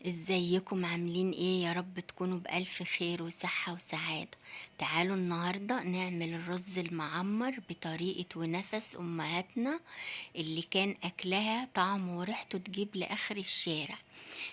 ازيكم عاملين ايه؟ يا رب تكونوا بألف خير وصحة وسعادة. تعالوا النهاردة نعمل الرز المعمر بطريقة ونفس أمهاتنا اللي كان أكلها طعمه وريحته تجيب لآخر الشارع.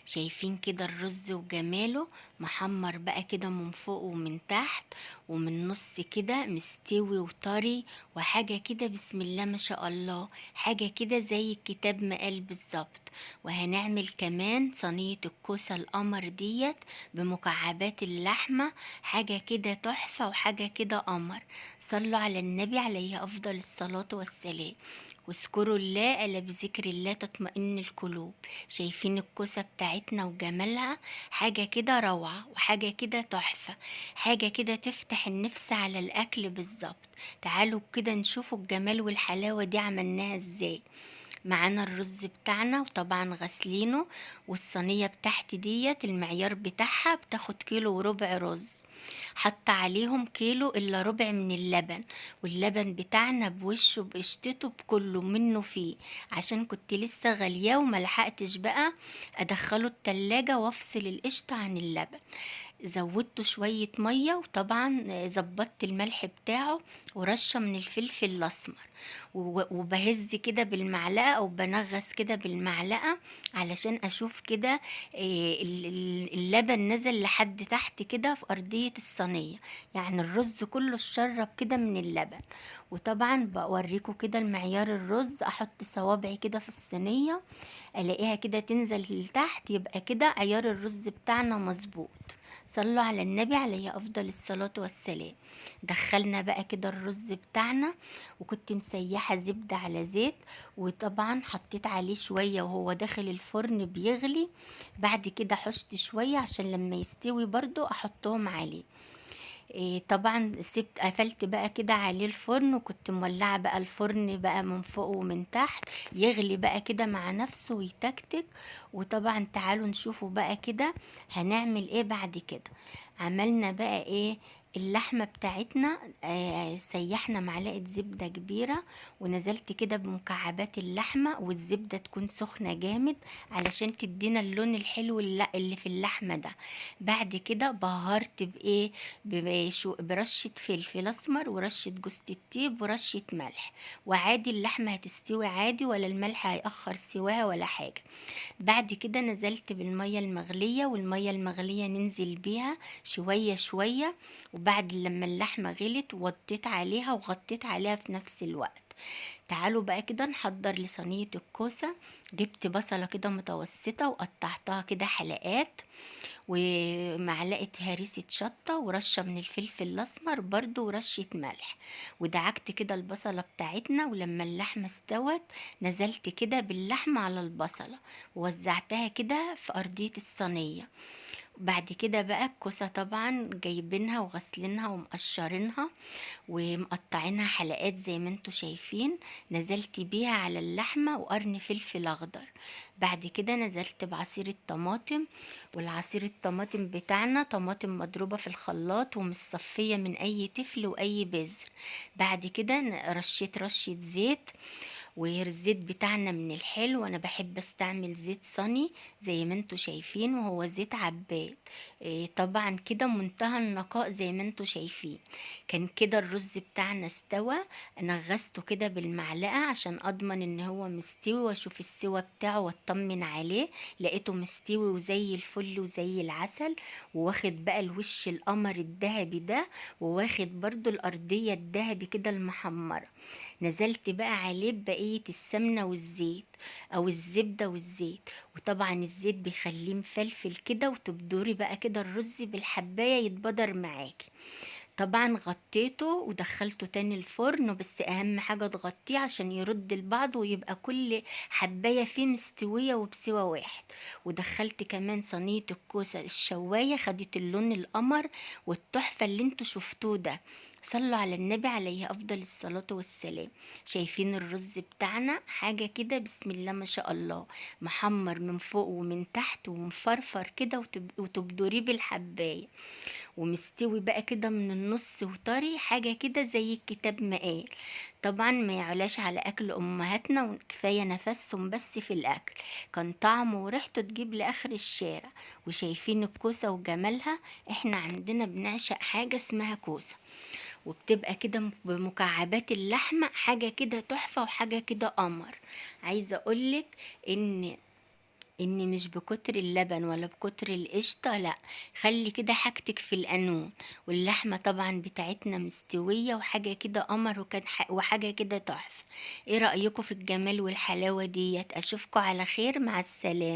شايفين كده الرز وجماله؟ محمر بقى كده من فوق ومن تحت ومن نص كده مستوي وطري، وحاجة كده بسم الله ما شاء الله، حاجة كده زي الكتاب ما قال بالظبط. وهنعمل كمان صينية الكوسة القمر ديت بمكعبات اللحمة، حاجة كده تحفة وحاجة كده قمر. صلوا على النبي عليه أفضل الصلاة والسلام. واذكروا الله ألا بذكر الله تطمئن القلوب. شايفين الكوسة بتاعتنا وجمالها؟ حاجة كده روعة وحاجة كده تحفة، حاجة كده تفتح النفس على الأكل بالظبط. تعالوا كده نشوفوا الجمال والحلاوة دي عملناها ازاي. معانا الرز بتاعنا وطبعا غسلينه، والصينية بتاعتي ديت المعيار بتاعها بتاخد كيلو وربع رز. حط عليهم كيلو الا ربع من اللبن، واللبن بتاعنا بوشه بقشطته بكله منه فيه، عشان كنت لسه غلياه وملحقتش بقى ادخله التلاجة وافصل القشطة عن اللبن. زودته شوية مية، وطبعا ظبطت الملح بتاعه ورشة من الفلفل الأسمر، وبهز كده بالمعلقة أو بنغص كده بالمعلقة علشان أشوف كده اللبن نزل لحد تحت كده في أرضية الصينية، يعني الرز كله اتشرب كده من اللبن. وطبعا بوريكم كده المعيار الرز، أحط صوابعي كده في الصينية الاقيها كده تنزل لتحت، يبقى كده عيار الرز بتاعنا مظبوط. صلوا على النبي عليه افضل الصلاة والسلام. دخلنا بقى كده الرز بتاعنا، وكنت مسيحة زبدة على زيت، وطبعا حطيت عليه شوية وهو داخل الفرن بيغلي. بعد كده حشت شوية عشان لما يستوي برضو احطهم عليه. طبعا سبت قفلت بقى كده عليه الفرن، وكنت مولعة بقى الفرن بقى من فوق ومن تحت يغلي بقى كده مع نفسه ويتكتك. وطبعا تعالوا نشوفوا بقى كده هنعمل ايه بعد كده. عملنا بقى ايه؟ اللحمة بتاعتنا سيحنا معلقة زبدة كبيرة، ونزلت كده بمكعبات اللحمة، والزبدة تكون سخنة جامد علشان تدينا اللون الحلو اللي في اللحمة ده. بعد كده بهرت بايه؟ برشة فلفل اسمر ورشة جوز الطيب ورشة ملح، وعادي اللحمة هتستوي عادي ولا الملح هيأخر سواها ولا حاجة. بعد كده نزلت بالمية المغلية، والمية المغلية ننزل بيها شوية شوية، وبعد لما اللحمة غلت وطيت عليها وغطيت عليها في نفس الوقت. تعالوا بقى كده نحضر لصينية الكوسة. جبت بصلة كده متوسطة وقطعتها كده حلقات، ومعلقة هريسة شطة ورشة من الفلفل الأسمر برضو ورشة ملح. ودعكت كده البصلة بتاعتنا، ولما اللحمة استوت نزلت كده باللحمة على البصلة ووزعتها كده في أرضية الصينية. بعد كده بقى الكوسة طبعا جايبينها وغسلينها ومقشرينها ومقطعينها حلقات زي ما انتوا شايفين. نزلت بيها على اللحمة وقرن فلفل اخضر. بعد كده نزلت بعصير الطماطم، والعصير الطماطم بتاعنا طماطم مضروبة في الخلاط ومصفية من اي تفل واي بذر. بعد كده رشيت رشة زيت، والزيت بتاعنا من الحلو، انا بحب استعمل زيت صني زي ما انتوا شايفين، وهو زيت عباد. طبعا كده منتهى النقاء زي ما انتوا شايفين. كان كده الرز بتاعنا استوى. انا غسته كده بالمعلقة عشان اضمن ان هو مستوي، واشوف السوا بتاعه واطمن عليه. لقيته مستوي وزي الفل وزي العسل، وواخد بقى الوش القمر الذهبي ده، وواخد برضو الارضية الذهبي كده المحمرة. نزلت بقى عليه ببقية السمنة والزيت او الزبدة والزيت. وطبعا الزيت بيخليه مفلفل كده، وتبدوري بقى كده الرز بالحباية يتبدر معاكي. طبعا غطيته ودخلته تاني الفرن، بس اهم حاجة تغطيه عشان يرد البعض ويبقى كل حباية فيه مستوية وبسوا واحد. ودخلت كمان صينية الكوسة الشواية، خدت اللون القمر والتحفة اللي انتوا شفتوه ده. صلوا على النبي عليه أفضل الصلاة والسلام. شايفين الرز بتاعنا حاجة كده بسم الله ما شاء الله، محمر من فوق ومن تحت ومفرفر كده، وتبدريه بالحباية، ومستوي بقى كده من النص وطري، حاجة كده زي الكتاب ما قال. طبعا ما يعلاش على أكل أمهاتنا، وكفاية نفسهم بس في الأكل، كان طعمه وريحته تجيب لآخر الشارع. وشايفين الكوسة وجمالها، احنا عندنا بنعشق حاجة اسمها كوسة، وبتبقى كده بمكعبات اللحمة، حاجة كده تحفة وحاجة كده قمر. عايزة اقولك ان مش بكتر اللبن ولا بكتر القشطة، لا، خلي كده حاجتك في القانون. واللحمة طبعا بتاعتنا مستوية وحاجة كده قمر، وحاجة كده تحفة. ايه رأيكم في الجمال والحلاوة ديت؟ اشوفكم على خير، مع السلامة.